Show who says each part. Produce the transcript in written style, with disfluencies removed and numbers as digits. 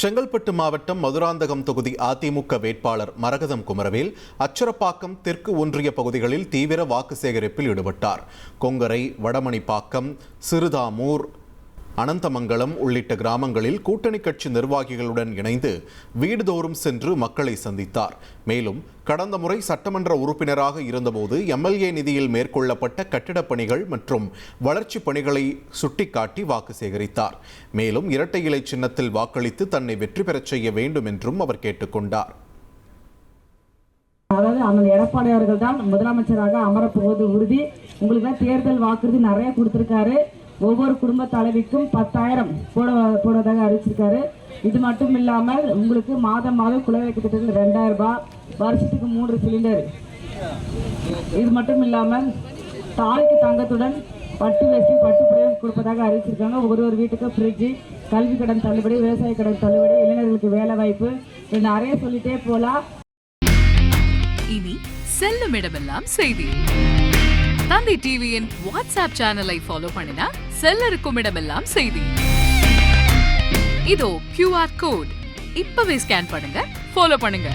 Speaker 1: செங்கல்பட்டு மாவட்டம் மதுராந்தகம் தொகுதி அதிமுக வேட்பாளர் மரகதம் குமரவேல் அச்சரப்பாக்கம் தெற்கு ஒன்றிய பகுதிகளில் தீவிர வாக்கு சேகரிப்பில் ஈடுபட்டார். கொங்கரை, வடமணிப்பாக்கம், சிறுதாமூர், அனந்தமங்கலம் உள்ளிட்ட கிராமங்களில் கூட்டணி கட்சி நிர்வாகிகளுடன் இணைந்து வீடுதோறும் சென்று மக்களை சந்தித்தார். மேலும் கடந்த முறை சட்டமன்ற உறுப்பினராக இருந்தபோது எம்எல்ஏ நிதியில் மேற்கொள்ளப்பட்ட கட்டிடப் பணிகள் மற்றும் வளர்ச்சிப் பணிகளை சுட்டிக்காட்டி வாக்கு சேகரித்தார். மேலும் இரட்டை இலை சின்னத்தில் வாக்களித்து தன்னை வெற்றி பெறச் செய்ய வேண்டும் என்றும் அவர் கேட்டுக்கொண்டார்.
Speaker 2: அதாவது அந்த எடப்பாடி அவர்கள் தான் முதலமைச்சராக அமரப்போவது உறுதி. உங்களுக்கு தேர்தல் வாக்குறுதி நிறைய கொடுத்திருக்காரு. ஒவ்வொரு குடும்ப தலைவிக்கும் 10,000 போடுவதாக அறிவிச்சிருக்காரு. இது மட்டும் இல்லாமல் உங்களுக்கு மாதம் குலவிளக்கு திட்டத்தில் 2,000 ரூபாய், வருஷத்துக்கு 3 சிலிண்டர். இது மட்டும் இல்லாமல் தாலிக்கு தங்கத்துடன் பட்டு வேஷ்டி, பட்டு புடவை கொடுப்பதாக அறிவிச்சிருக்காங்க. ஒரு வீட்டுக்கு ஃப்ரிட்ஜு, கல்வி கடன் தள்ளுபடி, விவசாய கடன் தள்ளுபடி, இளைஞர்களுக்கு வேலை வாய்ப்பு, இது நிறைய சொல்லிட்டே போலாம்.
Speaker 3: இனி செல்லும் இடமெல்லாம் செய்தி. தந்தி டிவியின் வாட்ஸ்அப் சேனலை ஃபாலோ பண்ணினா செல்ல இருக்கும் இடமெல்லாம் செய்தி. இதோ QR கோட் இப்பவே ஸ்கேன் பண்ணுங்க, ஃபாலோ பண்ணுங்க.